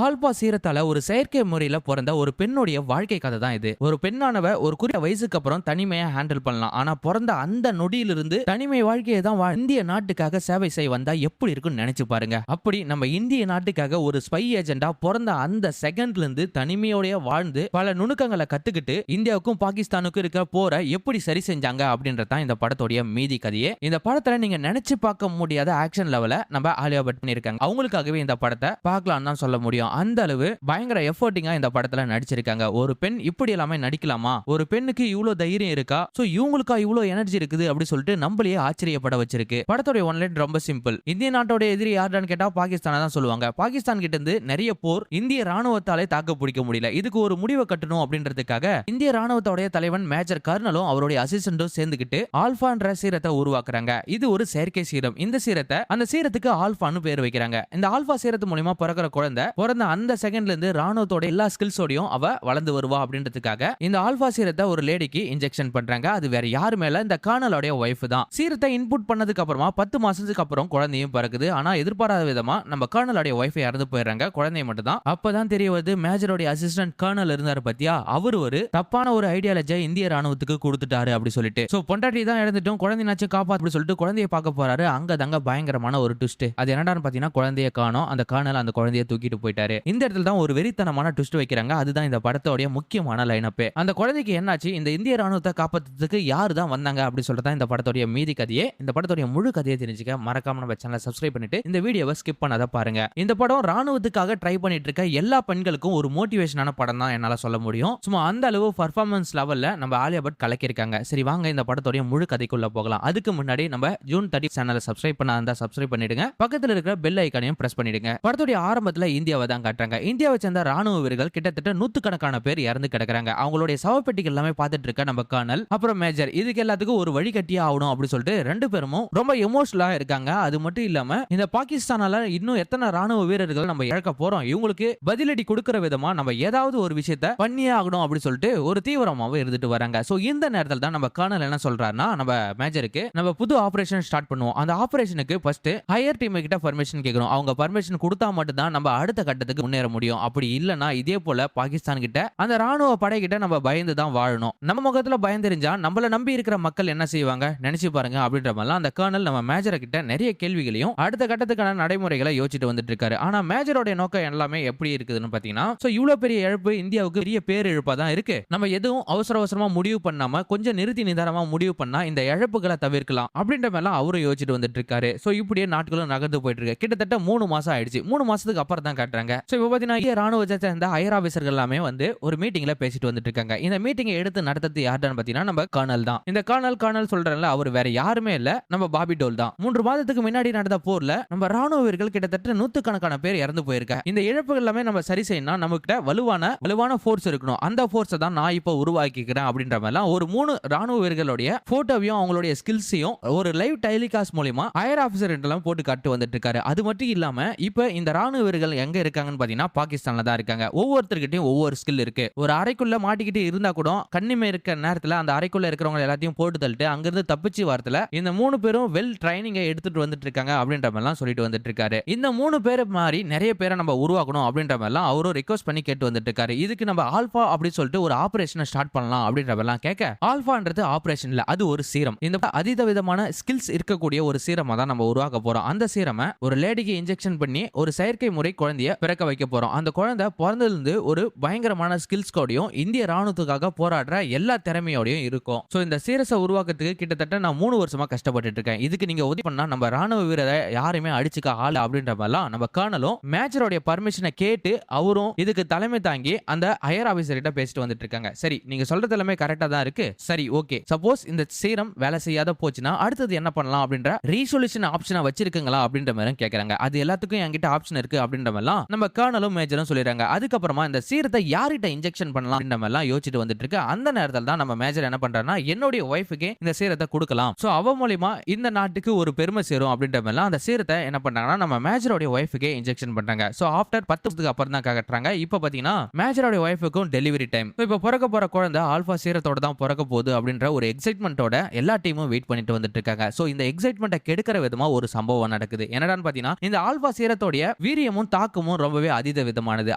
Alpha சீரத்தால ஒரு செயற்கை முறையில பிறந்த ஒரு பெண்ணுடைய வாழ்க்கை கதை தான் இது. ஒரு பெண்ணானவ ஒரு குறிப்பிட்ட வயசுக்கு அப்புறம் தனிமையா ஹேண்டில் பண்ணலாம். ஆனா பிறந்த அந்த நொடியிலிருந்து தனிமை வாழ்க்கையை தான் இந்திய நாட்டுக்காக சேவை செய்ய வந்தா எப்படி இருக்கும்னு நினைச்சு பாருங்க. அப்படி நம்ம இந்திய நாட்டுக்காக ஒரு ஸ்பை ஏஜெண்டா பிறந்த அந்த செகண்ட்ல இருந்து தனிமையோடய வாழ்ந்து பல நுணுக்கங்களை கத்துக்கிட்டு இந்தியாவுக்கும் பாகிஸ்தானுக்கும் இருக்க போரை எப்படி சரி செஞ்சாங்க அப்படின்றதான் இந்த படத்தோடைய மீதி கதையே. இந்த படத்துல நீங்க நினைச்சு பார்க்க முடியாத ஆக்ஷன் லெவல நம்ம ஆலியா பட் பண்ணிருக்காங்க. அவங்களுக்காகவே இந்த படத்தை பார்க்கலாம் தான் சொல்ல முடியும். அந்த அளவு பயங்கர எஃபர்ட்டிங்கா இந்த படத்துல நடிச்சிருக்காங்க. ஒரு பெண் இப்படி எல்லாமே நடிக்கலாமா, ஒரு பெண்ணுக்கு இவ்வளவு தைரியம் இருக்கா, சோ இவங்களுக்கா இவ்வளவு எனர்ஜி இருக்குது அப்படி சொல்லிட்டு நம்மளையே ஆச்சரியப்பட வச்சிருக்கு. படத்தோட ஒன்லைன் ரொம்ப சிம்பிள். இந்திய நாட்டோட எதிரி யாருன்னு கேட்டா பாகிஸ்தானை தான் சொல்லுவாங்க. பாகிஸ்தான் கிட்ட இருந்து நிறைய போர் இந்திய ராணுவத்தாலே தாக்கு பிடிக்க முடியல. இதுக்கு ஒரு முடிவை கட்டணும் அப்படின்றதுக்காக இந்திய ராணுவத்தோட தலைவன் மேஜர் கர்னலும் அவருடைய அசிஸ்டன்டும் சேர்ந்துக்கிட்டு ஆல்பான்ற சீரத்தை உருவாக்குறாங்க. இது ஒரு செயற்கை சீரம். இந்த சீரத்தை அந்த சீரத்துக்கு ஆல்பான்னு பேர் வைக்கிறாங்க. இந்த ஆல்பா சீரத்து மூலமா பிறக்கிற குழந்தை பிறந்த அந்த செகண்ட்ல இருந்து ராணுவத்தோட எல்லா ஸ்கில்ஸோடையும் அவ வளர்ந்து வருவா அப்படின்றதுக்காக இந்த ஆல்பா சீரத்தை ஒரு லேடிக்கு இன்ஜெக்ஷன் பண்றாங்க. அது வேற யாரு மேல, இந்த கர்னலோட வைஃப் தான். சீரத்தை இன்புட் பண்ணதுக்கு அப்புறமா 10 மாசத்துக்கு அப்புறம் குழந்தையும் பிறகுது. ஆனா எதிர்பாராத விதமா நம்ம கர்னலோட வைஃப் இறந்து போயிடுறாங்க. குழந்தைய மட்டும் தான். அப்பதான் தெரிய வருது மேஜரோட அசிஸ்டன்ட் கர்னல் இருந்தாரு பத்தியா, அவர் ஒரு தப்பான ஒரு ஐடியாலஜியை இந்திய ராணுவத்துக்கு கொடுத்துட்டாரு அப்படி சொல்லிட்டு. சோ பொண்டாட்டி தான் இறந்துட்டோம், குழந்தைனாச்சும் காப்பாத்து அப்படி சொல்லிட்டு குழந்தைய பார்க்க போறாரு. அங்க தாங்க பயங்கரமான ஒரு ட்விஸ்ட். அது என்னடான்னு பாத்தீங்கன்னா குழந்தைய காணோம். அந்த கர்னல் அந்த குழந்தைய தூக்கிட்டு போயிட்டாரு. இந்த இடத்துல தான் ஒரு வெறித்தனமான ட்விஸ்ட் வைக்கிறாங்க. அதுதான் இந்த படத்தோட முக்கியமான லைனப்பே. அந்த குழந்தைக்கு என்னாச்சு, இந்த இந்திய ராணுவத்தை காப்பாத்துறதுக்கு யாரு தான் வந்தாங்க அப்படி சொல்றதா இந்த படத்தோட மீதி கதையே. இந்த படத்தோட முழு கதையை தெரிஞ்சுக்க மறக்காம நம்ம சேனலை சப்ஸ்கிரைப் பண்ணிட்டு இந்த வீடியோவை ஸ்கிப் பண்ணாத பாருங்க. இந்த படம் ராணுவத்துக்காக ட்ரை பண்ணிட்டு இருக்க எல்லா பெண்களுக்கும் ஒரு மோட்டிவேஷனான படம் தான் என்னால சொல்ல முடியும். சும்மா அந்த அளவு பர்ஃபார்மன்ஸ் லெவல்ல நம்ம ஆலியா பட் கலக்கிருக்காங்க. சரி வாங்க இந்த படத்தோட முழு கதைக்குள்ள போகலாம். அதுக்கு முன்னாடி நம்ம ஜூன் 30 சேனலை சப்ஸ்கிரைப் பண்ணாதா சப்ஸ்கிரைப் பண்ணிடுங்க. பக்கத்துல இருக்கிற பெல் ஐகானையும் பிரஸ் பண்ணிடுங்க. படத்தோட ஆரம்பத்துல இந்தியாவை தான் காட்டுறாங்க. இந்தியாவை சேர்ந்த ராணுவ வீரர்கள் கிட்டத்தட்ட நூத்துக்கணக்கான பேர் இறந்து கிடக்குறாங்க. அவங்களுடைய சவப்பெட்டிகள் எல்லாமே பார்த்துட்டு இருக்க நம்ம கர்னல் அப்புறம் மேஜர் இதுக்கு எல்லாத்துக்கும் ஒரு வழிகட்டியே ஆகணும் அப்படி சொல்லிட்டு ரெண்டு பேரும் ரொம்ப எமோஷனலா இருக்காங்க. அது மட்டும் இல்லாம இந்த பாகிஸ்தானால இன்னும் எத்தனை ராணுவ வீரர்கள் நம்ம இழக்க போறோம், இவங்களுக்கு பதிலடி கொடுக்கிற விதமா நம்ம ஏதாவது ஒரு விஷயத்த பண்ணியே ஆகணும் அப்படி சொல்லிட்டு ஒரு தீவிரமாவே இருந்துட்டு வராங்க. சோ இந்த நேரத்தில் தான் நம்ம கர்னல் என்ன சொல்றாருன்னா, நம்ம மேஜருக்கு நம்ம புது ஆபரேஷன் ஸ்டார்ட் பண்ணுவோம். அந்த ஆபரேஷனுக்கு ஃபர்ஸ்ட் ஹையர் டீம் கிட்ட பர்மிஷன் கேட்கணும். அவங்க பர்மிஷன் கொடுத்தா மட்டும் தான் நம்ம அடுத்த கட்டத்துக்கு முன்னேற முடியும். அப்படி இல்லனா இதே போல பாகிஸ்தான் கிட்ட அந்த ராணுவ படை கிட்ட நம்ம பயந்து தான் வாழணும். நம்ம முகத்துல பயந்தெரிஞ்சா நம்மள நம்பி இருக்கிற மக்கள் என்ன செய்வாங்க நினைச்சு பாருங்க அப்படின்ற மாதிரி அந்த கர்னல் நம்ம மேஜர் கிட்ட நிறைய கேள்விகளையும் அடுத்த கட்டத்துக்கான நடைமுறைகளை யோசிச்சுட்டு வந்துட்டு இருக்காரு. ஆனா மேஜரோட நோக்கம் எல்லாமே எப்படி இருக்குதுன்னு பாத்தீங்கன்னா, சோ இவ்வளவு பெரிய இழப்பு இந்தியாவுக்கு பெரிய பேரிழப்பா தான் இருக்கு. நம்ம எதுவும் அவசர அவசரமா முடிவு பண்ணாம கொஞ்சம் நிறுத்தி நிதானமா முடிவு பண்ணா இந்த இழப்புகளை தவிர்க்கலாம் அப்படின்ற மாதிரி அவரும் யோசிச்சுட்டு வந்துட்டு இருக்காரு. சோ இப்படியே நாட்களும் நகர்ந்து போயிட்டு இருக்கு. கிட்டத்தட்ட 3 மாசம் ஆயிடுச்சு. 3 மாசத்துக்கு அப்புறம் தான் காட்டுறாங்க. சோ இப்ப பாத்தீங்கன்னா ராணுவத்தை சேர்ந்த ஹையர் ஆபீசர்கள் எல்லாமே வந்து ஒரு மீட்டிங்ல பேசிட்டு வந்துட்டு இருக்காங்க. இந்த மீட்டிங்கை எடுத்து நடத்துறது யாருன்னு பாத்தீங்கன்னா நம்ம கர்னல் தான். இந்த கர்னல் சொல்றேன்ல, அவர் வேற யாருமே இல்ல, நம்ம பாபி டோல் தான். 3 மாதத்துக்கு முன்னாடி நடந்த போர்ல நம்ம ராணுவ வீரர்கள் கிட்டத்தட்ட நூத்துக்கணக்கான பேர் இறந்து போயிருக்காங்க. இந்த இழப்புகள் எல்லாமே நம்ம சரி செய்யணும், நமக்கு வலுவான ஃபோர்ஸ் இருக்கணும். அந்த ஃபோர்ஸை தான் நான் இப்போ உருவாக்கிக்கிறேன் அப்படின்ற மாதிரி ஒரு 3 ராணுவ வீரர்களுடைய போட்டோவையும் அவங்களுடைய ஸ்கில்ஸையும் ஒரு லைவ் டெலிகாஸ்ட் மூலமா ஹையர் ஆபீசர் எல்லாம் போட்டு காட்டு வந்துட்டு இருக்காரு. அது மட்டும் இல்லாம இப்ப இந்த ராணுவ வீரர்கள் எங்க இருக்காங்கன்னு பாத்தீங்கன்னா பாகிஸ்தான்ல தான் இருக்காங்க. ஒவ்வொருத்தர்கிட்டயும் ஒவ்வொரு ஸ்கில் இருக்கு. ஒரு அறைக்குள்ள மாட்டிக்கிட்டு இருந்தா கூட கண்ணிமை இருக்க நேரத்துல அந்த அறைக்குள்ள இருக்கிறவங்க எல்லாத்தையும் போட்டு தள்ளிட்டு அங்கிருந்து தப்பிச்சு வரத்துல இந்த 3 பேரும் வெல் ட்ரைனிங்கை எடுத்துட்டு வந்துட்டு இருக்காங்க அப்படின்ற மாதிரிலாம் சொல்லிட்டு வந்துட்டு இருக்காரு. இந்த 3 பேர் மாதிரி நிறைய பேரை நம்ம உருவாக்கணும் அப்படின்ற மாதிரிலாம் அவரும் ரிக்வெஸ்ட் பண்ணி கேட்டு வந்துட்டு இருக்காரு. இதுக்கு நம்ம ஆல்பா அப்படின்னு சொல்லிட்டு ஒரு ஆபரேஷனை ஸ்டார்ட் பண்ணலாம் அப்படின்ற மாதிரிலாம் கேட்க, ஆல்பான்றது ஆபரேஷன் இல்ல, அது ஒரு சீரம். இந்த அதீத விதமான ஸ்கில்ஸ் இருக்கக்கூடிய ஒரு சீரமா தான் நம்ம உருவாக்க போறோம். அந்த சீரமை ஒரு லேடிக்கு இன்ஜெக்ஷன் பண்ணி ஒரு செயற்கை முறை குழந்தைய பிறக்க வைக்க போறோம். அந்த குழந்தை பிறந்ததிலிருந்து ஒரு பயங்கரமான ஸ்கில்ஸ் கோடையும் இந்திய ராணுவத்துக்காக போராடுற எல்லா திறமையோடையும் இருக்கும். சோ இந்த சீரஸை உருவாக்கத்துக்கு கிட்டத்தட்ட நான் 3 வருஷமா கஷ்டப்பட்டு இருக்கேன். இதுக்கு நீங்க உதவி பண்ணா நம்ம ராணுவ வீரரை யாருமே அடிச்சுக்க ஆள் அப்படின்ற மாதிரிலாம் நம்ம கர்னலும் மேஜரோட பர்மிஷனை கேட்டு அவரும் இதுக்கு தலைமை தாங்கி அந்த ஹையர் ஆபீசர் கிட்ட பேசிட்டு வந்துட்டு இருக்காங்க. சரி நீங்க சொல்றது எல்லாமே கரெக்டா தான் இருக்கு. சரி ஓகே, சப்போஸ் இந்த சீரம் வேலை செய்யாத போச்சுன்னா அடுத்தது என்ன பண்ணலாம் அப்படின்ற ரீசொல்யூஷன் ஆப்ஷனை வச்சிருக்கீங்களா அப்படின்ற மாதிரி கேக்குறாங்க. அது எல்லாத்துக்கும் என்கிட்ட ஆப்ஷன் இருக்கு அப்படின்ற மாதிரிலாம் நம்ம கர்னலும் மேஜரும் சொல்லிடுறாங்க. அதுக்கப்புறமா இந்த சீரத்தை யார்கிட்ட இன்ஜெக்ஷன் பண்ணலாம் அப்படின்ற மாதிரிலாம் யோசிச்சுட்டு வந்துட்டு இருக்கு. அந்த நேரத்தில் தான் நம்ம மேஜர் என்ன பண்றாருன்னா, என்னுடைய ஒய்ஃபுக்கு இந்த சீரத்தை கொடுக்கலாம், சோ அவ மூலமா இந்த நாட்டுக்கு ஒரு பெருமை சேரும் அப்படின்ற மாதிரிலாம் அந்த சீரத்தை என்ன பண்றாங்கன்னா நம்ம மேஜரோட ஒய்ஃபுக்கு இன்ஜெக்ஷன் பண்றாங்க. சோ ஆஃப்டர் 10 வருஷத்துக்கு அப்புறம் தான் காட்டுறாங்க. இப்போ பாத்தீங்கன்னா மேஜரோட ஒய்ஃபுக்கும் டெலிவரி டைம். இப்போ பிறக்க போற குழந்தை ஆல்பா சீரத்தோட தான் பிறக்க போகுது அப்படின்ற ஒரு எக்ஸைட்மெண்டோட எல்லா டீமும் வெயிட் பண்ணிட்டு வந்துட்டு இருக்காங்க. சோ இந்த எக்ஸைட்மெண்ட்டை கெடுக்கிற விதமா ஒரு சம்பவம் நடக்குது. என்னடான்னு பாத்தீங்கன்னா, இந்த ஆல்பா சீரத்தோட வீரியமும் தாக்கமும் ரொம்பவே அதீத விதமானது.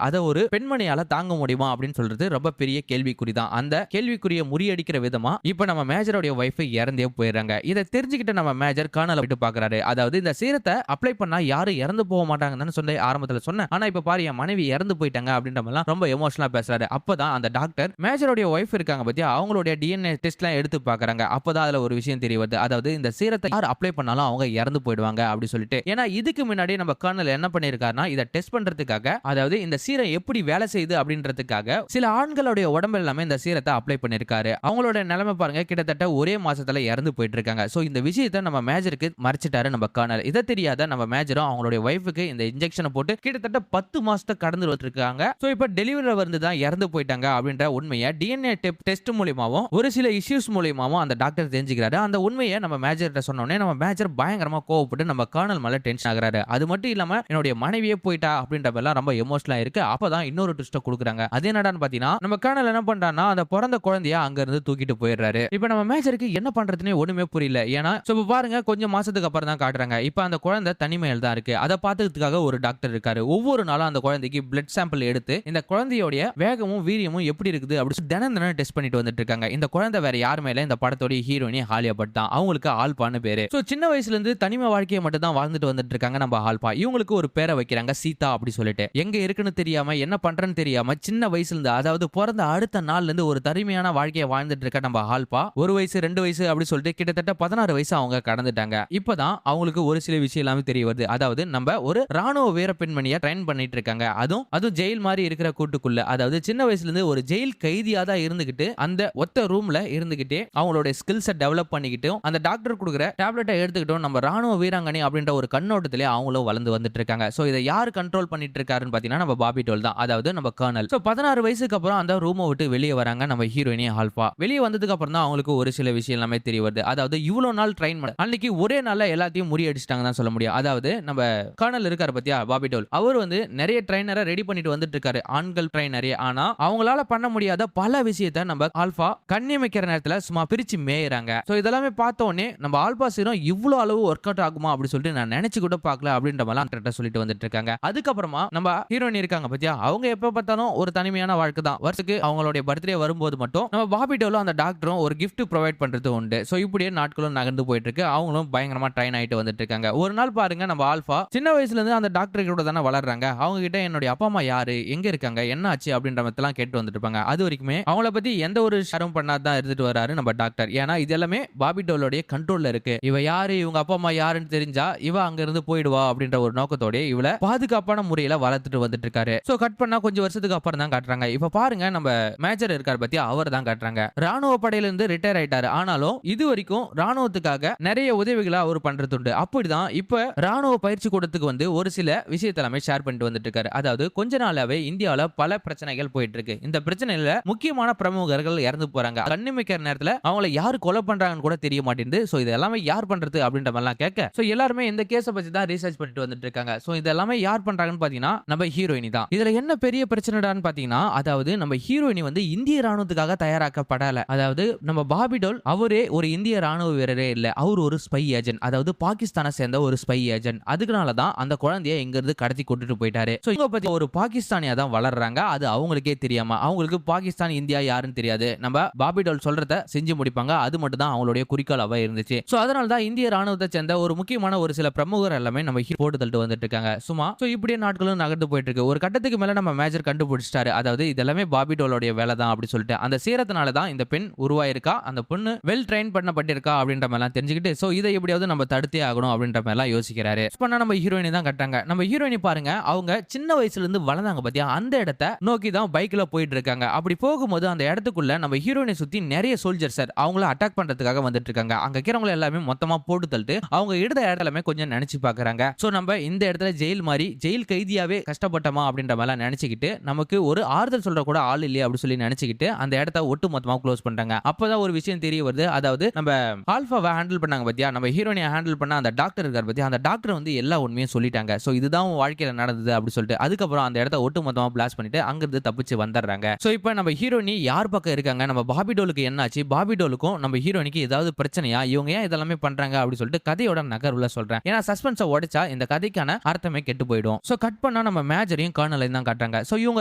அத ஒரு பெண்மணியால தாங்க முடியுமா அப்படின்னு சொல்றது ரொம்ப பெரிய கேள்விக்குறிதான். அந்த கேள்விக்குறிய முறியடிக்கிற விதமா இப்ப நம்ம மேஜரோட வைஃப் இறந்தே போயிடுறாங்க. இத தெரிஞ்சுக்கிட்ட நம்ம மேஜர் கர்னலை விட்டு பாக்குறாரு. அதாவது இந்த சீரத்தை அப்ளை பண்ணா யாரும் இறந்து போக மாட்டாங்கன்னு சொல்லி ஆரம்பத்துல சொன்னேன். ஆனா இப்ப பாரு என் மனைவி இறந்து போயிட்டாங்க அப்படின்ற மாதிரிலாம் ரொம்ப எமோஷனலா பேசுறாரு. அப்பதான் அந்த டாக்டர் மேஜரோட வைஃப் இருக்காங்க பத்தியா அவங்களுடைய டிஎன்ஏ டெஸ்ட்லாம் எடுத்து பாக்குறாங்க. அப்பதான் அதுல ஒரு விஷயம் தெரிய வருது. அதாவது இந்த சீரத்தை யார் அப்ளை பண்ணாலும் அவங்க இறந்து போயிடுவாங்க அப்படி சொல்லிட்டு. ஏன்னா இதுக்கு முன்னாடி நம்ம கர்னல் என்ன பண்ணிருக்காருன்னா இதை டெஸ்ட் பண்றதுக்காக அதாவது இந்த சீரம் எப்படி வேலை செய்யுது அப்படின்றதுக்காக சில ஆண்களுடைய உடம்பு எல்லாமே இந்த சீரத்தை அப்ளை பண்ணிருக்காரு. அவங்களோட நிலைமை பாருங்க கிட்டத்தட்ட ஒரே மாசத்துல இறந்து போயிட்டு இருக்காங்க. சோ இந்த விஷயத்தை நம்ம மேஜருக்கு மறைச்சிட்டாரு நம்ம கர்னல். இதை தெரியாத நம்ம மேஜரும் அவங்களுடைய வைஃபுக்கு இந்த இன்ஜெக்ஷனை போட்டு கிட்டத்தட்ட 10 மாசத்தை கடந்து வந்துருக்காங்க. சோ இப்ப டெலிவரி வந்து தான் இறந்து போயிட்டாங்க அப்படின்ற உண்மையை டிஎன்ஏ டெஸ்ட் மூலமாவும் ஒரு சில இஷ்யூஸ் மூலமாவும் அந்த டாக்டர் தெரிஞ்சுக்கிறாரு. அந்த உண்மையை நம்ம மேஜர்கிட்ட சொன்னோடனே நம்ம மேஜர் பயங்கரமா கோவப்பட்டு நம்ம கர்னல் மேல டென்ஷன் ஆகுறாரு. அது மட்டும் இல்லாம என்னுடைய மனைவியே போயிட்டா அப்படின்ற மாதிரிலாம் ரொம்ப எமோஷனலா இருக்கு. அப்பதான் இன்னொரு ட்விஸ்ட் கொடுக்குறாங்க. அது என்னடான்னு பாத்தீங்கன்னா நம்ம கர்னல் என்ன பண்றான்னா அந்த பிறந்த குழந்தைய அங்க இருந்து தூக்கிட்டு போயிடுறாரு. இப்ப நம்ம மேஜருக்கு என்ன பண்றதுன்னே ஒண்ணுமே புரியல. ஏன்னா இப்ப பாருங்க கொஞ்சம் மாசத்துக்கு அப்புறம் தான் காட்டுறாங்க. இப்ப அந்த குழந்தை தனிமையில் தான் இருக்கு. அதை பார்த்துக்கிறதுக்காக ஒரு டாக்டர் இருக்காரு. ஒவ்வொரு நாளும் அந்த குழந்தைக்கு பிளட் சாம்பிள் எடுத்து இந்த குழந்தையோட வேகமும் வீரியமும் எப்படி இருக்குது அப்படின்னு தினம் டெஸ்ட் பண்ணிட்டு வந்துட்டு இருக்காங்க. இந்த குழந்தை வேற யாருமே இல்ல, இந்த படத்தோட ஹீரோயினி ஆலியா பட் தான். அவங்களுக்கு ஆல்பான்னு பேரு. சோ சின்ன வயசுல இருந்து தனிமை வாழ்க்கையை மட்டும் தான் வாழ்ந்துட்டு வந்துட்டு இருக்காங்க நம்ம ஆல்பா. இவங்களுக்கு ஒரு பேரை வைக்கிறாங்க சீதா அப்படி சொல்லிட்டு. எங்க இருக்குன்னு தெரியாம என்ன பண்றேன்னு தெரியாம சின்ன வயசுல இருந்து அதாவது பிறந்த அடுத்த நாள்ல இருந்து ஒரு தனிமையான வாழ்க்கையை வாழ்ந்துட்டு இருக்க நம்ம ஆல்பா 1 வயசு 2 வயசு அப்படி சொல்லிட்டு கிட்டத்தட்ட 16 வயசு அவங்க கடந்துட்டாங்க. இப்பதான் அவங்களுக்கு ஒரு சில விஷயம் எல்லாமே தெரிய வருது. அதாவது நம்ம ஒரு ராணுவ வீர பெண்மணியை ட்ரெயின் பண்ணிட்டு இருக்காங்க. அதுவும் ஜெயில் மாதிரி இருக்கிற கூட்டுக்குள்ள. அதாவது சின்ன வயசுல இருந்து ஒரு ஜெயில் கைதியா தான் இருந்துகிட்டு அந்த ஒத்த ரூம்ல இருந்துகிட்டே அவங்களோட ஸ்கில்ஸை டெவலப் பண்ணிக்கிட்டும் அந்த டாக்டர் கொடுக்குற டேப்லெட்டை எடுத்துக்கிட்டும் நம்ம ராணுவ வீராங்கனை அப்படின்ற ஒரு கண்ணோட்டத்திலே அவங்களும் வளர்ந்து வந்துட்டு இருக்காங்க. சோ இதை யார் கண்ட்ரோல் பண்ணிட்டு இருக்காருன்னு பாத்தீங்கன்னா நம்ம பாபி டோல் தான். அதாவது நம்ம கர்னல். சோ 16 வயசுக்கு அப்புறம் அந்த ரூமை விட்டு வெளியே வராங்க நம்ம ஹீரோயினி ஆல்பா. வெளியே வந்ததுக்கு அப்புறம் தான் அவங்களுக்கு ஒரு சில விஷயம் எல்லாமே தெரிய வருது. அதாவது இவ்வளவு நாள் ட்ரெயின் பண்ண அன்னைக்கு ஒரே நாள்ல எல்லாத்தையும் முறியடிச்சிட்டாங்க தான் சொல்ல முடியும். அதாவது நம்ம கர்னல் இருக்காரு பத்தியா பாபி டோல். அவர் வந்து நிறைய ட்ரெயினரை ரெடி பண்ணிட்டு வந்துட்டு இருக்காரு. ஆண்கள் ட்ரெயினரே. ஆனா அவங்களால பண்ண முடியாத பல விஷயத்தை நம்ம ஆல்பா கண்ணியமிக்கிற நேரத்துல சும்மா பிரிச்சு மேயறாங்க. சோ இதெல்லாமே பார்த்த உடனே நம்ம ஆல்பா சீரம் இவ்வளவு அளவு ஒர்க் அவுட் ஆகுமா அப்படி சொல்லிட்டு நான் நினைச்சு கூட பார்க்கல அப்படின்ற மாதிரி சொல்லிட்டு வந்துட்டு இருக்காங்க. அதுக்கப்புறமா நம்ம ஹீரோயின் இருக்காங்க பத்தியா அவங்க எப்ப பார்த்தாலும் ஒரு தனிமையான வாழ்க்கை தான். வருஷத்துக்கு அவங்களுடைய பர்த்டே வரும்போது மட்டும் நம்ம பாபி டோலும் அந்த டாக்டரும் ஒரு gift ப்ரொவைட் பண்றது உண்டு. சோ இப்படியே நாட்களும் நகர்ந்து போயிட்டு இருக்கு. அவங்களும் பயங்கரமா ட்ரெயின் ஆயிட்டு வந்துட்டு இருக்காங்க. ஒரு நாள் பாருங்க நம்ம ஆல்பா சின்ன வயசுல இருந்து அந்த டாக்டர் கூட தானே வளர்றாங்க. அவங்க கிட்ட என்னுடைய அப்பா அம்மா யாரு எங்க இருக்காங்க என்ன ஆச்சு அப்படின்ற மாதிரிலாம் கேட்டு வந்துட்டு இருப்பாங்க. அது வரைக்குமே அவங்கள பத்தி எந்த ஒரு ஷேரும் பண்ணாதான் இருந்துட்டு வராரு நம்ம டாக்டர். ஏன்னா இது எல்லாமே பாபி டோலோட கண்ட்ரோல்ல இருக்கு. இவ யாரு இவங்க அப்பா அம்மா யாருன்னு தெரிஞ்சா இவ அங்க இருந்து போயிடுவா அப்படின்ற ஒரு நோக்கத்தோட இவள பாதுகாப்பான முறையில வளர்த்துட்டு வந்துட்டு இருக்காரு. சோ கட் பண்ணா கொஞ்சம் வருஷத்துக்கு அப்புறம் தான் காட்டுறாங்க. இப்ப பாருங்க நம்ம மேஜர் இருக்காரு பத்தியா அவர் தான் காட்டுறாங்க. ராணுவ படையில இருந்து ரிட்டையர் ஆயிட்டாரு. ஆனாலும் இது வரைக்கும் ராணுவத்துக்காக நிறைய உதவிகளை அவர் பண்றது உண்டு. அப்படிதான் இப்ப ராணுவ பயிற்சி கூடத்துக்கு வந்து ஒரு சில விஷயத்தை எல்லாமே ஷேர் பண்ணிட்டு வந்துட்டு இருக்காரு. அதாவது கொஞ்ச நாளாவே இந்தியாவில பல பிரச்சனைகள் போயிட்டு இருக்கு. இந்த பிரச்சனையில முக்கியமான பிரமுகர்கள் இறந்து போறாங்க. கண்ணிமிக்கிற நேரத்துல அவங்களை யாரு கொலை பண்றாங்கன்னு கூட தெரிய மாட்டேங்குது. சோ இது எல்லாமே யார் பண்றது அப்படின்ற மாதிரிலாம் கேட்க சோ எல்லாருமே இந்த கேஸை பத்தி தான் ரீசர்ச் பண்ணிட்டு வந்துட்டு இருக்காங்க. சோ இது எல்லாமே யார் பண்றாங்கன்னு பாத்தீங்கன்னா நம்ம ஹீரோயினி தான். இதுல என்ன பெரிய பிரச்சனைடான்னு பாத்தீங்கன்னா அதாவது நம்ம ஹீரோயினி வந்து இந்திய ராணுவத்துக்காக தயாராக்கப்படல. அதாவது நம்ம பாபி டோல் அவரே ஒரு இந்திய ராணுவ வீரரே இல்ல. அவர் ஒரு ஸ்பை ஏஜென்ட். அதாவது பாகிஸ்தானை சேர்ந்த ஒரு ஸ்பை ஏஜென்ட். அதுக்குனால தான் அந்த குழந்தைய இங்க இருந்து கடத்தி கொண்டுட்டு போயிட்டாரு. சோ இவங்க பத்தி ஒரு பாகிஸ்தானியா தான் வளர்றாங்க. அது அவங்களுக்கே தெரியாம அவங்களுக்கு பாகிஸ்தான் இந்தியா யாருன்னு தெரியாது. நம்ம பாபி டோல் சொல்றத செஞ்சு முடிப்பாங்க. அது மட்டும் தான் அவங்களுடைய குறிக்கோளாக இருந்துச்சு. சோ அதனால தான் இந்திய ராணுவத்தை சேர்ந்த ஒரு முக்கியமான ஒரு சில பிரமுகர் எல்லாமே நம்ம போட்டு தள்ளிட்டு வந்துட்டு இருக்காங்க. சும்மா சோ இப்படியே நாட்களும் நகர்ந்து போயிட்டு இருக்கு. ஒரு கட்டத்துக்கு மேல நம்ம மேஜர் கண்டுபிடிச்சிட்டாரு. அதாவது இதெல்லாமே பாபி டோலோட வேலை தான் அப்படி சொல்லிட்டு அந்த சீரத்தினால தான் இந்த பெண் உருவாயிருக்கா. அந்த பொண்ணு வெல் ட்ரெயின் பண்ணப்பட்டிருக்கா அப்படின்ற மாதிரி தெரிஞ்சுக்கிட்டு சோ இதை எப்படியாவது நம்ம தடுத்தே ஆகணும் அப்படின்ற மாதிரி யோசிக்கிறாரு. பண்ணா நம்ம ஹீரோயினி தான் கட்டாங்க. நம்ம ஹீரோயினி பாருங்க அவங்க சின்ன வயசுல இருந்து வளர்ந்தாங்க பத்தியா அந்த இடத்தை நோக்கி தான் பைக்ல போயிட்டு இருக்காங்க. அப்படி போகும்போது அந்த இடத்துக்குள்ள நம்ம ஹீரோயினை சுத்தி நிறைய சோல்ஜர்ஸ் அவங்கள அட்டாக் பண்றதுக்காக வந்துட்டு இருக்காங்க. அங்க இருக்கிறவங்க எல்லாமே மொத்தமா போட்டு தள்ளிட்டு அவங்க இடத்த இடத்துலமே கொஞ்சம் நினைச்சு பாக்குறாங்க. சோ நம்ம இந்த இடத்துல ஜெயில் மாதிரி ஜெயில் கைதியாவே கஷ்டப்பட்டமா அப்படின்ற மாதிரி நினைச்சுக்கிட்டு நமக்கு ஒரு ஆறுதல் சொல்ற கூட ஆள் இல்லையே அப்படி சொல்லி நினைச்சுக்கிட்டு அந்த இடத்த ஒட்டு மொத்தமா க்ளோஸ் பண்றாங்க. அப்பதான் ஒரு விஷயம் தெரிய வருது. அதாவது நம்ம ஆல்பாவை ஹேண்டில் பண்ணாங்க பத்தியா நம்ம ஹீரோயினை ஹேண்டில் பண்ண அந்த டாக்டர் இருக்காரு பத்தியா அந்த டாக்டர் வந்து எல்லா உண்மையும் சொல்லிட்டாங்க. சோ இதுதான் வாழ்க்கையில நடந்தது அப்படி சொல்லிட்டு அதுக்கப்புறம் அந்த இடத்த ஒட்டு மொத்தமா பிளாஸ்ட் பண்ணிட்டு அங்கிருந்து தப்பிச்சு வந்துடுறாங்க. சோ இப்போ நம்ம ஹீரோயினி யார் பக்கம் இருக்காங்க நம்ம பாபி டோலுக்கு என்னாச்சு பாபி டோலுக்கும் நம்ம ஹீரோயினிக்கு ஏதாவது பிரச்சனையா இவங்க ஏன் இதெல்லாமே பண்றாங்க அப்படி சொல்லிட்டு கதையோட நகர்வுல சொல்றேன். ஏன்னா சஸ்பென்ஸை உடைச்சா இந்த கதைக்கான அர்த்தமே கெட்டு போயிடும். சோ கட் கட் பண்ணா நம்ம மேஜரையும் கர்னலையும் தான் காட்டுறாங்க. சோ இவங்க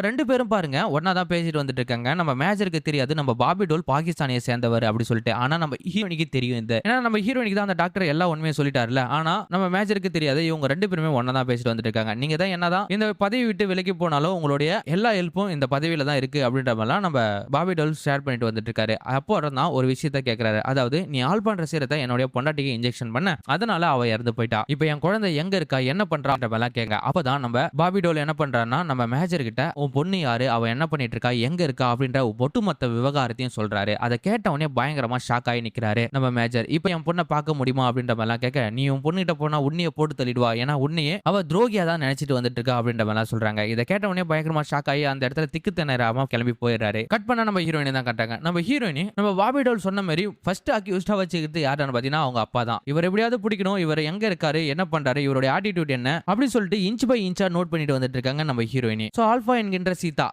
2 பேரும் பாருங்க ஒண்ணா தான் பேசிட்டு வந்துட்டு இருக்காங்க. நம்ம மேஜருக்கு தெரியாது நம்ம பாபி டோல் பாகிஸ்தானிய சேர்ந்தவர் அப்படி சொல்லிட்டு. ஆனா நம்ம ஹீரோயினுக்கு தெரியும் இந்த. ஏன்னா நம்ம ஹீரோயினுக்கு தான் அந்த டாக்டர் எல்லா உண்மையும் சொல்லிட்டாருல. ஆனா நம்ம மேஜருக்கு தெரியாது. இவங்க 2 பேருமே ஒண்ணா தான் பேசிட்டு வந்துட்டு இருக்காங்க. நீங்க தான் என்னதான் இந்த பதவி விட்டு விலகி போனாலும் உங்களுடைய எல்லா ஹெல்ப்பும் இந்த பதவியில தான் இருக்கு அப்படின்ற மாதிரிலாம் நம்ம பாபி டோல் ஷேர் பண்ணிட்டு வந்துட்டு இருக்காரு. அப்போ தான் ஒரு விஷயத்த கேக்குறாரு. அதாவது நீ ஆல் பண்ற சீரத்தை என்னுடைய பொண்டாட்டிக்கு இன்ஜெக்ஷன் பண்ண, அதனால அவ இறந்து போயிட்டா. இப்போ என் குழந்தை எங்க இருக்கா, என்ன பண்றான்ற மாதிரிலாம் கேட்க. அப்பதான் நம்ம பாபி டோல் என்ன பண்றாருன்னா நம்ம மேஜர் கிட்ட உன் பொண்ணு யாரு, அவ என்ன பண்ணிட்டு இருக்கா, எங்க இருக்கா அப்படின்ற ஒட்டுமொத்த விவகாரத்தையும் சொல்றாரு. அதை கேட்ட உடனே பயங்கரமா ஷாக் ஆகி நிக்கிறாரு நம்ம மேஜர். இப்போ என் பொண்ணை பார்க்க முடியுமா அப்படின்ற மாதிரிலாம் கேட்க, நீ உன் பொண்ணுகிட்ட போனா உன்னைய போட்டு தள்ளிடுவா, ஏன்னா உன்னையே அவ துரோகியா தான் நினைச்சிட்டு வந்துட்டு இருக்கா அப்படின்ற மாதிரிலாம் சொல்றாங்க. இதை கேட்ட உடனே பயங்கரமா ஷாக் ஆகி அந்த இடத்துல திக்கு திணறாம கிளம்பி போயிடுறாரு. கட் பண்ணா நம்ம ஹீரோயினை தான் காட்டாங்க. நம்ம ஹீரோயினி நம்ம பாபி டோல் சொன்ன மாதிரி ஃபர்ஸ்ட் அக்யூஸ்டா வச்சுக்கிட்டு யாருன்னு பாத்தீங்கன்னா அவங்க அப்பா தான். இவர் எப்படியாவது பிடிக்கணும், இவர் எங்க இருக்காரு, என்ன பண்றாரு, இவருடைய ஆட்டிடியூட் என்ன அப்படின்னு சொல்லிட்டு இன்ச் பை இன்ச்சா நோட் பண்ணிட்டு வந்துட்டு இருக்காங்க நம்ம ஹீரோயினி. சோ ஆல்பா என்கின்ற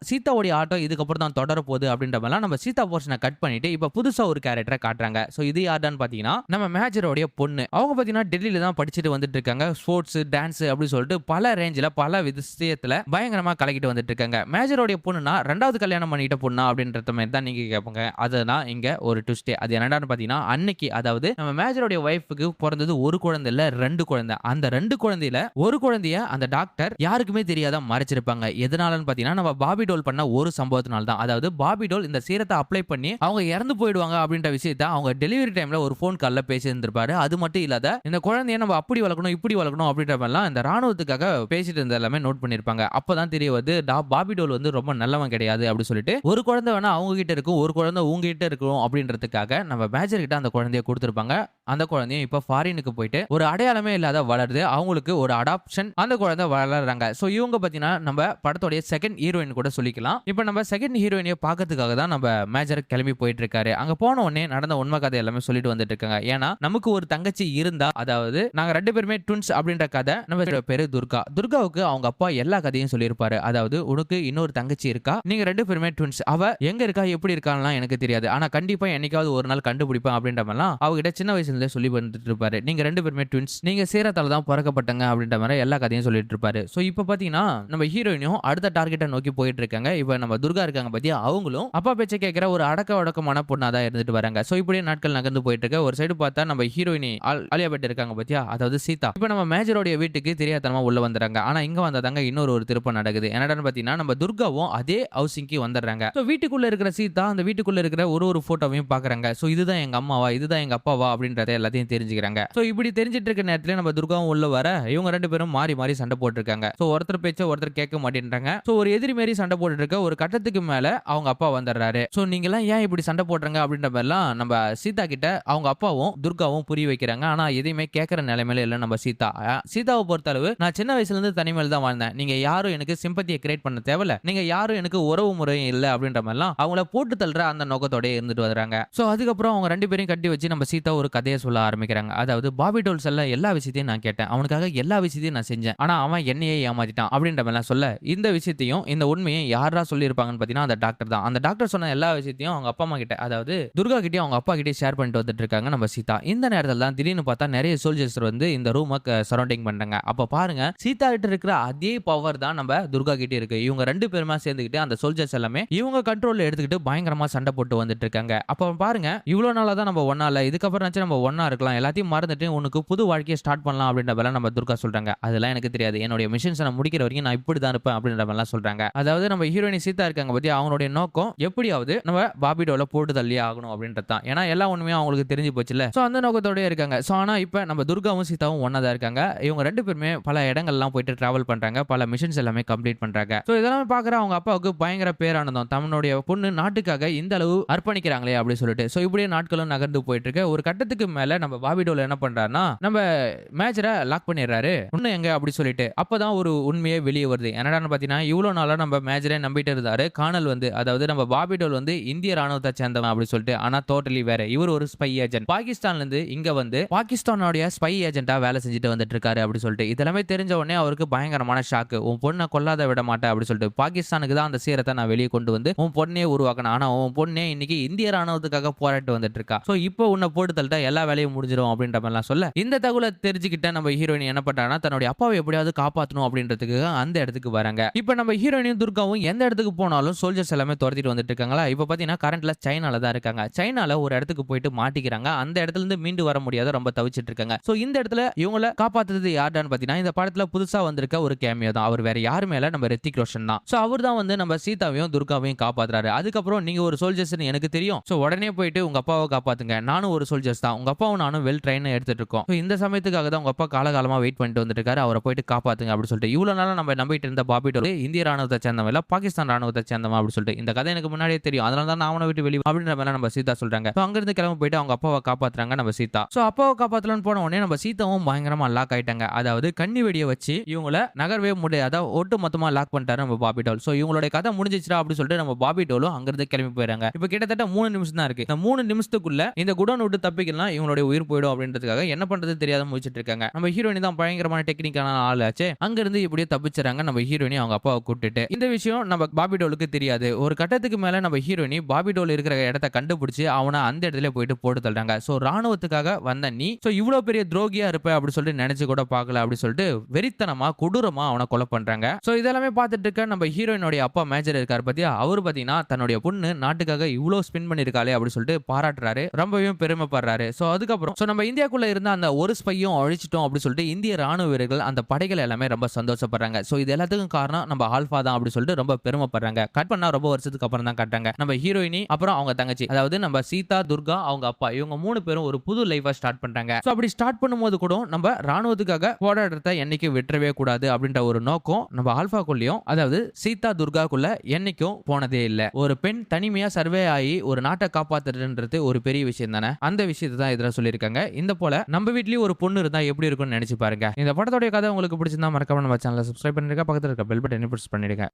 சீதாவுடைய ஆட்டோ இதுக்கப்புறம் தான் தொடர போகுது அப்படின்ற மாதிரி நம்ம சீதா போர்ஷனை கட் பண்ணிட்டு இப்ப புதுசா ஒரு கேரக்டரை காட்டுறாங்க. சோ இது யாருன்னு பாத்தீங்கன்னா நம்ம மேஜரோடைய பொண்ணு. அவங்க பாத்தீங்கன்னா டெல்லியில தான் படிச்சுட்டு வந்துட்டு இருக்காங்க. ஸ்போர்ட்ஸ், டான்ஸ் அப்படி சொல்லிட்டு பல ரேஞ்சில பல விஷயத்துல பயங்கரமா கலக்கிட்டு வந்துட்டு இருக்காங்க. மேஜரோடைய பொண்ணுனா 2வது கல்யாணம் பண்ணிட்ட பொண்ணா அப்படின்ற மாதிரி தான் நீங்க கேட்பீங்க. அதுதான் இங்க ஒரு ட்விஸ்ட். அது என்னடான்னு பாத்தீங்கன்னா அன்னைக்கு அதாவது நம்ம மேஜரோடைய வைஃப்க்கு பிறந்தது ஒரு குழந்தை இல்ல 2 குழந்தை. அந்த 2 குழந்தையில ஒரு குழந்தைய அந்த டாக்டர் யாருக்குமே தெரியாத மறைச்சிருப்பாங்க. எதனாலன்னு பாத்தீங்கன்னா நம்ம பாபி டோல் பண்ண ஒரு சம்பவத்தினால தான். அதாவது பாபி டோல் இந்த சீரத்தை அப்ளை பண்ணி அவங்க இறந்து போயிடுவாங்க அப்படின்ற விஷயத்தை அவங்க டெலிவரி டைம்ல ஒரு போன் கால்ல பேசி இருந்திருப்பாரு. அது மட்டும் இல்லாத இந்த குழந்தைய நம்ம அப்படி வளர்க்கணும் இப்படி வளர்க்கணும் அப்படின்ற மாதிரிலாம் இந்த ராணுவத்துக்காக பேசிட்டு இருந்த எல்லாமே நோட் பண்ணிருப்பாங்க. அப்பதான் தெரிய வருது பாபி டோல் வந்து ரொம்ப நல்லவன் கிடையாது அப்படி சொல்லிட்டு ஒரு குழந்தை வேணா அவங்க கிட்ட இருக்கும், ஒரு குழந்தை உங்ககிட்ட இருக்கும் அப்படின்றதுக்காக நம்ம மேஜர் கிட்ட அந்த குழந்தைய கொடுத்திருப்பாங்க. அந்த குழந்தையும் இப்ப ஃபாரினுக்கு போயிட்டு ஒரு அடையாளமே இல்லாத வளருது. அவங்களுக்கு ஒரு அடாப்ஷன் அந்த குழந்தை வளர்றாங்க. சோ இவங்க பாத்தீங்கன்னா நம்ம படத்தோட செகண்ட் ஹீரோயின் கூட சொல்லிக்கலாம். இப்ப நம்ம செகண்ட் ஹீரோயினை பார்க்கிறதுக்காக தான் நம்ம மேஜர் கிளம்பி போயிட்டு இருக்காரு. அங்க போன உடனே நடந்த உண்மை கதை எல்லாமே சொல்லிட்டு வந்துட்டு இருக்காங்க. ஏன்னா நமக்கு ஒரு தங்கச்சி இருந்தா, அதாவது நாங்க 2 பேருமே ட்வின்ஸ் அப்படின்ற கதை. நம்ம பேரு துர்கா. துர்காவுக்கு அவங்க அப்பா எல்லா கதையும் சொல்லியிருப்பாரு. அதாவது உனக்கு இன்னொரு தங்கச்சி இருக்கா, நீங்க 2 பேருமே ட்வின்ஸ், அவ எங்க இருக்கா எப்படி இருக்கான்லாம் எனக்கு தெரியாது, ஆனா கண்டிப்பா என்னைக்காவது ஒரு நாள் கண்டுபிடிப்பேன் அப்படின்ற மாதிரிலாம் அவகிட்ட சின்ன வயசுல இருந்தே சொல்லி வந்துட்டு இருப்பாரு. நீங்க 2 பேருமே ட்வின்ஸ், நீங்க சேரத்தால தான் பிறக்கப்பட்டங்க அப்படின்ற மாதிரி எல்லா கதையும் சொல்லிட்டு இருப்பாரு. சோ இப்போ பாத்தீங்கன்னா நம்ம ஹீரோயினும் அடுத்த டார்கெட்டை நோக்கி போயிட்டு இருக்காங்க. இப்போ நம்ம துர்கா இருக்காங்க பாத்தியா, அவங்களும் அப்பா பேச்சை கேட்கிற ஒரு அடக்கமான பொண்ணா தான் இருந்துட்டு வராங்க. சோ இப்படியே நாட்கள் நகர்ந்து போயிட்டு இருக்கு. ஒரு சைடு பார்த்தா நம்ம ஹீரோயினி ஆலியா பட் இருக்காங்க பாத்தியா, அதாவது சீதா. இப்போ நம்ம மேஜரோடைய வீட்டுக்கு தெரியாதனமா உள்ள வந்துறாங்க. ஆனா இங்க வந்ததாங்க இன்னொரு திருப்பம் நடக்குது. என்னடான்னு பாத்தீங்கன்னா நம்ம துர்காவும் அதே ஹவுசிங்க்கு வந்துடுறாங்க. சோ வீட்டுக்குள்ள இருக்கிற சீதா அந்த வீட்டுக்குள்ள இருக்கிற ஒரு போட்டோவையும் பாக்குறாங்க. சோ இதுதான் எங்க அம்மாவா, இதுதான் எங்க அப்பாவா அப்படின்றத எல்லாத்தையும் தெரிஞ்சுக்கிறாங்க. சோ இப்படி தெரிஞ்சிட்டு இருக்க நேரத்துல நம்ம துர்காவும் உள்ள வர இவங்க 2 பேரும் மாறி மாறி சண்டை போட்டுருக்காங்க. சோ ஒருத்தர் பேச்ச ஒருத்தர் கேட்க மாட்டேன்றாங்க. சோ ஒரு எதிரி மாரி சண்டை போட்டுட்டு இருக்க ஒரு கட்டத்துக்கு மேல அவங்க அப்பா வந்துடுறாரு. சோ நீங்க எல்லாம் ஏன் இப்படி சண்டை போடுறீங்க அப்படின்ற மாதிரிலாம் நம்ம சீதா கிட்ட அவங்க அப்பாவும் துர்காவும் புரிய வைக்கிறாங்க. ஆனா எதையுமே கேட்கற நிலைமையில இல்ல நம்ம சீதாவை பொறுத்தளவு நான் சின்ன வயசுல இருந்து தனிமையில தான் வாழ்ந்தேன். நீங்க யாரும் எனக்கு சிம்பத்தியை கிரியேட் பண்ண தேவையில்ல, நீங்க யாரும் எனக்கு உறவு முறையும் இல்ல அப்படின்ற மாதிரிலாம் அவங்கள போட்டு தள்ளுற அந்த நோக்கத்தோட இருந்துட்டு வர்றாங்க. சோ அதுக்கப்புறம் அவங்க 2 பேரையும் கட்டி வச்சு நம்ம சீதா ஒரு கதையை சொல்ல ஆரம்பிக்கிறாங்க. அதாவது பாபி டோல் சொல்ல எல்லா விஷயத்தையும் நான் கேட்டேன், அவனுக்காக எல்லா விஷயத்தையும் நான் செஞ்சேன், ஆனா அவன் என்னையே ஏமாத்திட்டான் அப்படின்ற மாதிரிலாம் சொல்ல இந்த விஷயத்தையும் இந்த உண்மையை யாரா சொல்லியிருப்பாங்கன்னு பாத்தீங்கன்னா அந்த டாக்டர் தான். அந்த டாக்டர் சொன்ன எல்லா விஷயத்தையும் அவங்க அப்பா அம்மா கிட்ட, அதாவது துர்கா கிட்டே அவங்க அப்பா கிட்டே ஷேர் பண்ணிட்டு வந்துட்டு இருக்காங்க நம்ம சீதா. இந்த நேரத்தில் தான் திடீர்னு பார்த்தா நிறைய சோல்ஜர்ஸ் வந்து இந்த ரூமை சரௌண்டிங் பண்றாங்க. அப்ப பாருங்க சீதா கிட்ட இருக்கிற அதே பவர் தான் நம்ம துர்கா கிட்டே இருக்கு. இவங்க 2 பேருமா சேர்ந்துக்கிட்டு அந்த சோல்ஜர்ஸ் எல்லாமே இவங்க கண்ட்ரோல்ல எடுத்துக்கிட்டு பயங்கரமா சண்டை போட்டு வந்துட்டு இருக்காங்க. அப்ப பாருங்க இவ்வளவு நாளா தான் நம்ம ஒண்ணா இல்ல, இதுக்கப்புறம் நம்ம ஒண்ணா இருக்கலாம், எல்லாத்தையும் மறந்துட்டு உனக்கு புது வாழ்க்கையை ஸ்டார்ட் பண்ணலாம் அப்படின்ற மாதிரி நம்ம துர்கா சொல்றாங்க. அதெல்லாம் எனக்கு தெரியாது, என்னுடைய மிஷன்ஸ் நான் முடிக்கிற வரைக்கும் நான் இப்படி தான் இருப்பேன் அப்படின்ற மாதிரிலாம் சொல்றாங்க. அதாவது நம்ம ஹீரோயினி சீதா இருக்காங்க பத்தி அவங்களுடைய நோக்கம் எப்படியாவது நம்ம பாபி டோல போட்டு தள்ளி ஆகணும் அப்படின்றது தான். ஏன்னா எல்லா உண்மையும் அவங்களுக்கு தெரிஞ்சு போச்சுல. சோ அந்த நோக்கத்தோட இருக்காங்க. சோ ஆனா இப்ப நம்ம துர்காவும் சீதாவும் ஒண்ணா தான் இருக்காங்க. இவங்க 2 பேருமே பல இடங்கள்லாம் போயிட்டு டிராவல் பண்றாங்க, பல மிஷன்ஸ் எல்லாமே கம்ப்ளீட் பண்றாங்க. சோ இதெல்லாம் பாக்குற அவங்க அப்பாவுக்கு பயங்கர பேரானந்தம், தன்னுடைய பொண்ணு நாட்டுக்காக இந்த அளவு அர்ப்பணிக்கிறாங்களே அப்படி சொல்லிட்டு. சோ இப்படியே நாட்களும் நகர்ந்து போயிட்டு இருக்கு. ஒரு கட்டத்துக்கு மேல நம்ம பாபி டோல் என்ன பண்றாருன்னா நம்ம மேஜரை லாக் பண்ணிடுறாரு. இன்னும் எங்க அப்படி சொல்லிட்டு அப்பதான் ஒரு உண்மையே வெளியே வருது. என்னடான்னு பாத்தீங்கன்னா இவ்வளவு நாளா நம்ம மேஜரை நம்பிட்டு இருந்தாரு காணல் வந்து, அதாவது நம்ம பாபி டோல் வந்து இந்திய ராணுவத்தை சேர்ந்தவன் அப்படி சொல்லிட்டு. ஆனா டோட்டலி வேற, இவர் ஒரு ஸ்பை ஏஜென்ட், பாகிஸ்தான்ல இருந்து இங்க வந்து பாகிஸ்தானுடைய ஸ்பை ஏஜென்ட்டா வேலை செஞ்சுட்டு வந்துட்டு இருக்காரு அப்படி சொல்லிட்டு. இதெல்லாமே தெரிஞ்ச உடனே அவருக்கு பயங்கரமான ஷாக்கு. உன் பொண்ணை கொல்லாத விட மாட்டேன் அப்படி சொல்லிட்டு, பாகிஸ்தானுக்கு தான் அந்த சீரத்தை நான் வெளியே கொண்டு வந்து உன் பொண்ணே உருவாக்கணும், ஆனா உன் பொண்ணே இன்னைக்கு இந்திய ராணுவத்துக்காக போராட்டு வந்துட்டு இருக்கா, சோ இப்போ உன்னை போட்டு தள்ளிட்டா எல்லா வேலையும் முடிஞ்சிடும் அப்படின்ற மாதிரிலாம் சொல்ல இந்த தகவலை தெரிஞ்சுக்கிட்ட நம்ம ஹீரோயின் என்ன பண்றாங்கன்னா தன்னுடைய அப்பாவை எப்படியாவது காப்பாற்றணும் அப்படின்றதுக்கு அந்த இடத்துக்கு வராங்க. இப்ப நம்ம ஹீரோயினும் துர்காவும் எந்த இடத்துக்கு போனாலும் சோல்ஜர்ஸ் எல்லாமே துரத்திட்டு வந்துட்டு இருக்காங்களா. இப்ப பாத்தீங்கன்னா கரண்ட்ல சைனால தான் இருக்காங்க. சைனால ஒரு இடத்துக்கு போயிட்டு மாட்டிக்கிறாங்க. அந்த இடத்துல இருந்து மீண்டு வர முடியாத ரொம்ப தவிச்சிட்டு இருக்காங்க. சோ இந்த இடத்துல இவங்கள காப்பாத்துறது யாருன்னு பாத்தீங்கன்னா இந்த படத்துல புதுசா வந்திருக்க ஒரு கேமியோ தான். அவர் வேற யாருமே இல்ல, நம்ம ரித்திக் ரோஷன் தான். சோ அவர் தான் வந்து நம்ம சீதாவையும் துர்காவையும் காப்பாத்துறாரு. அதுக்கப்புறம் நீங்க ஒரு சோல்ஜர்ஸ்னு எனக்கு தெரியும். சோ உடனே போயிட்டு உங்க அப்பாவை காப்பாத்துங்க. நானும் ஒரு சோல்ஜர்ஸ் தான். உங்க அப்பாவும் நானும் வெல் ட்ரெயின் எடுத்துட்டு இருக்கோம். இந்த சமயத்துக்காக தான் உங்க அப்பா காலகாலமா வெயிட் பண்ணிட்டு வந்துட்டு இருக்காரு. அவரை போயிட்டு காப்பாத்துங்க அப்படின்னு சொல்லிட்டு இவ்வளவு நாளா நம்ம நம்பிட்டு இருந்த பாபி டோல் இந்திய ராணுவத்தை சேர்ந்தவன் இல்ல பாகிஸ்தான் ராணுவத்தை சேர்ந்தவன் அப்படின்னு சொல்லிட்டு இந்த கதை எனக்கு முன்னாடியே தெரியும். அதனால தான் நான் அவனை விட்டு வெளியே அப்படின்ற மாதிரி நம்ம சீதா சொல்றாங்க. அங்க இருந்து கிளம்ப போயிட்டு அவங்க அப்பாவை காப்பாத்துறாங்க நம்ம சீதா. சோ அப்பாவை காப்பாத்தலன்னு போன உடனே நம்ம சீதாவும் பயங்கரமா லாக் ஆயிட்டாங்க. அதாவது கண்ணி வெடியை வச்சு இவங்கள நகர்வே முடியாத ஒட்டு மொத்தமா லாக் பண்ணிட்டாரு நம்ம பாபி டோல். சோ இவங்களோட கதை முடிஞ்சிச்சுடா அப்படின்னு சொல்லிட்டு நம்ம பாபி டோலும் அங்க இருந்து கிளம்பி போயிறாங்க. இப்ப கிட்டத்தட்ட 3 நிமிஷம் தான் இருக்கு. இந்த 3 நிமிஷத்துக்குள்ள இந்த குடோன் விட்டு தப்பிக்கலாம் இவங்களுடைய உயிர் போயிடும் அப்படின்றதுக்காக என்ன பண்றது தெரியாத முடிச்சிட்டு இருக்காங்க. நம்ம ஹீரோயினி தான் பயங்கரமான டெக்னிக்கான ஆள் ஆச்சு. அங்க இருந்து இப்படியே தப்பிச்சுறாங்க நம்ம ஹீரோயினி அவங்க அப்பாவை கூட்டிட்டு. இந்த விஷயம் நம்ம பாபி டோலுக்கு தெரியாது. ஒரு கட்டத்துக்கு மேல நம்ம ஹீரோயினி பாபி டோல் இருக்கிற இடத்தை கண்டுபிடிச்சு அவனை அந்த இடத்துல போயிட்டு போட்டு தள்ளுறாங்க. சோ ராணுவத்துக்காக வந்த நீ சோ இவ்வளவு பெரிய துரோகியா இருப்ப அப்படி சொல்லிட்டு நினைச்சு கூட பார்க்கல அப்படி சொல்லிட்டு வெறித்தனமா கொடூரமா அவனை கொலை பண்றாங்க. சோ இதெல்லாமே பார்த்துட்டு இருக்க நம்ம ஹீரோயினோட அப்பா மேஜர் இருக்காரு பத்தியா, அவர் பாத்தீங்கன்னா தன்னுடைய பொண்ணு நாட்டுக்காக இவ்வளவு ஸ்பெண்ட் பண்ணிருக்காளே அப்படி சொல்லிட்டு பாராட்டுறாரு, ரொம்பவே பெருமைப்படுறாரு. சோ அதுக்கப்புறம் சோ நம்ம இந்தியாக்குள்ள இருந்த அந்த ஒரு ஸ்பையும் அழிச்சிட்டோம் அப்படி சொல்லிட்டு இந்திய ராணுவ வீரர்கள் அந்த படைகள் எல்லாமே ரொம்ப சந்தோஷப்படுறாங்க. சோ இது எல்லாத்துக்கும் காரணம் நம்ம ஆல்பா தான் அப்படி சொல்லிட்டு ரொம்ப பெருமைப்படுறாங்க. கட் பண்ணா ரொம்ப வருஷத்துக்கு அப்புறம் தான் காட்டுறாங்க. நம்ம ஹீரோயினி அப்புறம் அவங்க தங்கச்சி, அதாவது நம்ம சீதா, துர்கா, அவங்க அப்பா, இவங்க 3 பேரும் ஒரு புது லைஃபா ஸ்டார்ட் பண்றாங்க. சோ அப்படி ஸ்டார்ட் பண்ணும்போது கூட நம்ம ராணுவத்துக்காக போராடுறத என்னைக்கு விட்டுறவே கூடாது அப்படின்ற ஒரு நோக்கம் நம்ம ஆல்பாக்குள்ளயும், அதாவது சீதா துர்காக்குள்ள என்னைக்கும் போனதே இல்ல. ஒரு பெண் தனிமையா சர்வே ஆகி ஒரு நாட்டை காப்பாத்துறதுன்றது ஒரு பெரிய விஷயம் தானே. அந்த விஷயத்தை தான் இதுல சொல்லியிருக்காங்க. இந்த போல நம்ம வீட்லயும் ஒரு பொண்ணு இருந்தா எப்படி இருக்கும்னு நினைச்சு பாருங்க. இந்த படத்தோட கதை உங்களுக்கு பிடிச்சிருந்தா மறக்காம நம்ம சேனலை சப்ஸ்கிரைப் பண்ணிருக்க, பக்கத்துல இருக்க பெல் பட்டனை பிரஸ் பண்ணிடுங்க.